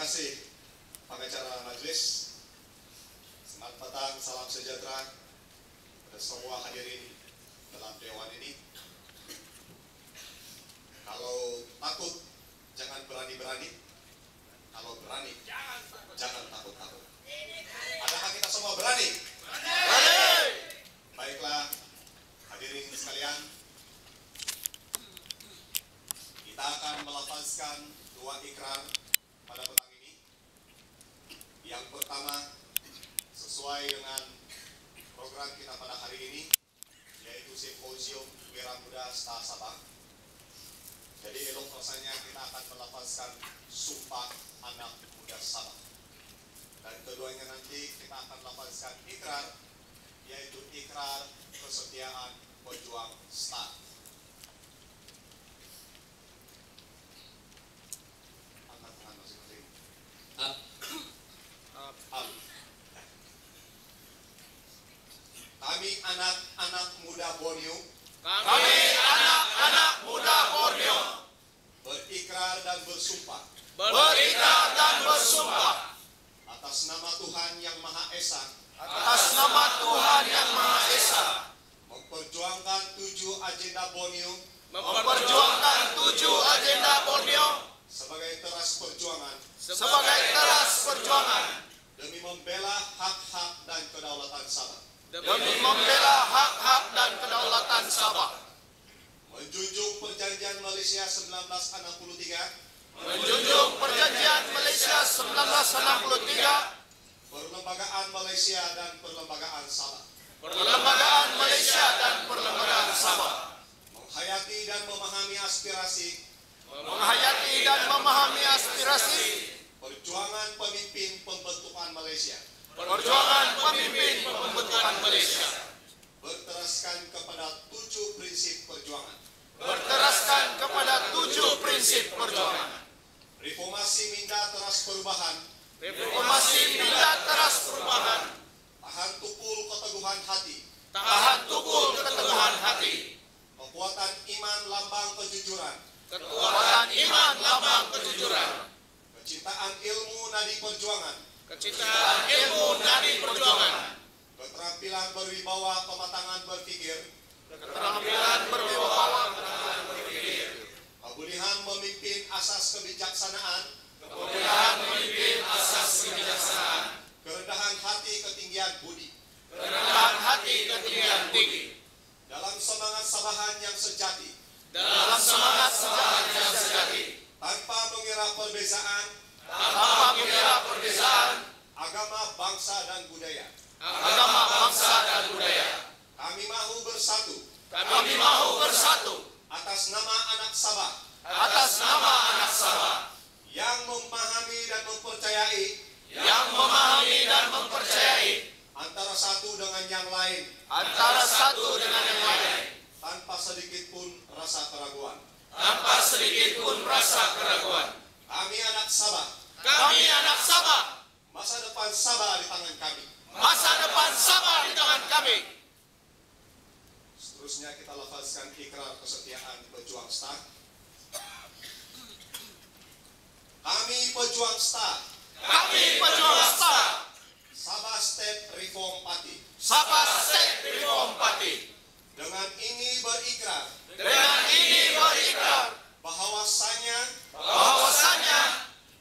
kasih pengacara majelis. Selamat petang, salam sejahtera kepada semua hadirin dalam dewan ini. Kalau takut, jangan berani-berani. Kalau berani, jangan takut-takut. Adakah kita semua berani? Berani! Baiklah, hadirin sekalian, kita akan melafazkan dua ikrar pada petang ini. Yang pertama, sesuai dengan program kita pada hari ini, yaitu Simposium Wira Muda Star Sabang. Jadi elok rasanya kita akan melafazkan Sumpah Anak Muda Sabang. Dan keduanya nanti kita akan lafazkan ikrar, yaitu ikrar kesetiaan pejuang Star. Angkat tangan masing-masing. Kami anak-anak muda Borneo. Kami anak-anak muda Borneo. Berikrar dan bersumpah. Berikrar dan bersumpah. Atas nama Tuhan Yang Maha Esa. Atas nama Tuhan Yang Maha Esa. Memperjuangkan 7 agenda Borneo. Memperjuangkan 7 agenda Borneo. Sebagai teras perjuangan. Sebagai teras perjuangan. Demi membela hak-hak dan kedaulatan Sabah. Demi membela hak-hak dan kedaulatan Sabah. Menjunjung Perjanjian Malaysia 1963. Menjunjung Perjanjian Malaysia 1963. Perlembagaan Malaysia dan Perlembagaan Sabah. Perlembagaan Malaysia dan Perlembagaan Sabah. Menghayati dan memahami aspirasi. Menghayati dan memahami aspirasi. Perjuangan pemimpin pembentukan Malaysia. Perjuangan pemimpin pembentukan Malaysia. Berteraskan kepada 7 prinsip perjuangan. Berteraskan kepada 7 prinsip perjuangan. Reformasi minda teras perubahan. Reformasi minda teras perubahan. Tahan tukul keteguhan hati. Tahan tukul keteguhan hati. Kekuatan iman lambang kejujuran. Kekuatan iman lambang kejujuran. Kecintaan ilmu nadi perjuangan. Kecintaan ilmu nadi perjuangan. Keterampilan berwibawa kematangan berpikir. Keterampilan berwibawa kematangan berpikir. Kebolehan memimpin asas kebijaksanaan. Kebolehan memimpin asas kebijaksanaan. Kerendahan hati ketinggian budi. Kerendahan hati ketinggian tinggi. Dalam semangat Sabahan yang sejati. Dalam semangat Sabahan yang sejati. Tanpa mengira perbezaan. Tanpa mengira perbezaan. Agama, bangsa dan budaya. Agama, bangsa dan budaya. Kami mahu bersatu. Kami mahu bersatu. Atas nama anak Sabah. Atas nama anak Sabah. Yang memahami dan mempercayai. Yang memahami dan mempercayai. Antara satu dengan yang lain. Antara satu dengan yang lain. Tanpa sedikit pun rasa keraguan. Tanpa sedikit pun rasa keraguan. Kami anak Sabah. Kami anak Sabah. Masa depan Sabah di tangan kami. Masa depan Sabah di tangan kami. Seterusnya kita lafazkan ikrar kesetiaan pejuang Star. Kami pejuang Star. Kami pejuang Star. Sabah State Reform Party. Sabah State Reform Party. Dengan ini berikrar. Dengan ini berikrar. Bahwasanya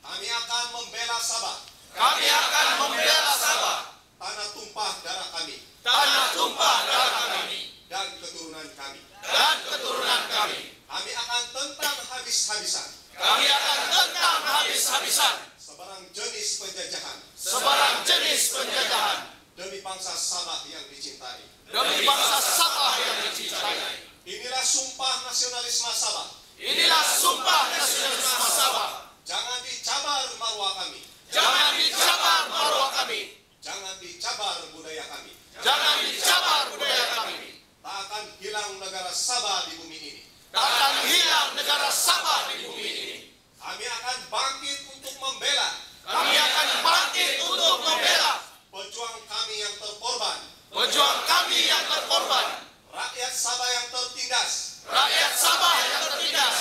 kami akan membela Sabah. Kami akan membela Sabah. Tanah tumpah darah kami. Tanah tumpah darah kami. Dan keturunan kami. Dan keturunan kami. Kami akan tentang habis-habisan. Kami akan tentang habis-habisan. Sebarang jenis penjajahan. Sebarang jenis penjajahan. Demi bangsa Sabah yang dicintai. Demi bangsa Sabah yang dicintai. Inilah sumpah nasionalisme Sabah. Inilah sumpah nasionalisme Sabah. Jangan dicabar marwah kami. Jangan dicabar marwah kami. Jangan dicabar budaya kami. Jangan dicabar budaya kami. Tak akan hilang negara Sabah di bumi ini. Tak akan hilang negara Sabah di bumi ini. Kami akan bangkit untuk membela. Kami akan bangkit untuk membela Pejuang kami yang terkorban. pejuang kami yang terkorban. Rakyat Sabah yang tertindas. Rakyat Sabah yang tertindas.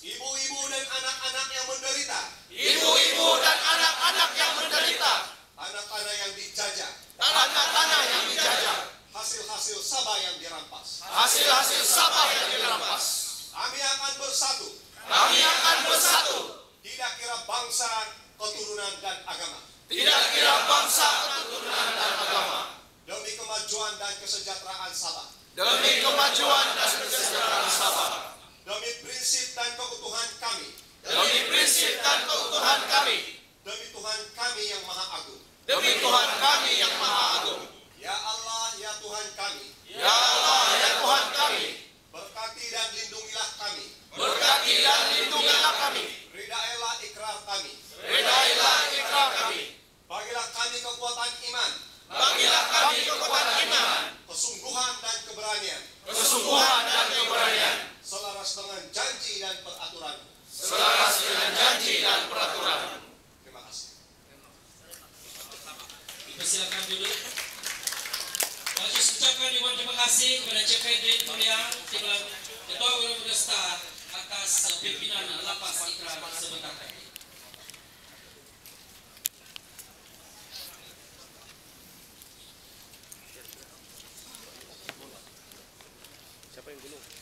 Ibu-ibu dan anak-anak yang menderita. Ibu-ibu dan anak Kami akan bersatu. Tidak kira bangsa, keturunan, dan agama. Tidak kira bangsa, keturunan, dan agama. Demi kemajuan dan kesejahteraan Sabah. Demi kemajuan dan kesejahteraan Sabah. Demi prinsip dan keutuhan kami. Demi prinsip dan keutuhan kami. Demi Tuhan kami yang Maha Agung. Demi Tuhan kami yang Maha Agung. Ya Allah, ya Tuhan kami. Ya Allah, ya Tuhan kami. Berkati dan lindungilah kami. Berkati dan lindungilah kami. Ridailah ikrar kami. Redailah ikrar kami. Bagilah kami kekuatan iman. Bagilah kami kekuatan iman. Kesungguhan dan keberanian. Kesungguhan dan keberanian. Selaras dengan janji dan peraturan. Selaras dengan janji dan peraturan. Terima kasih. Silakan duduk. Kami ucapkan ribuan terima kasih kepada CPD Tuliang, Timbalan Ketua Wira Pegesta atas pimpinan lapas ikrar sebentar tadi. Siapa yang gulung?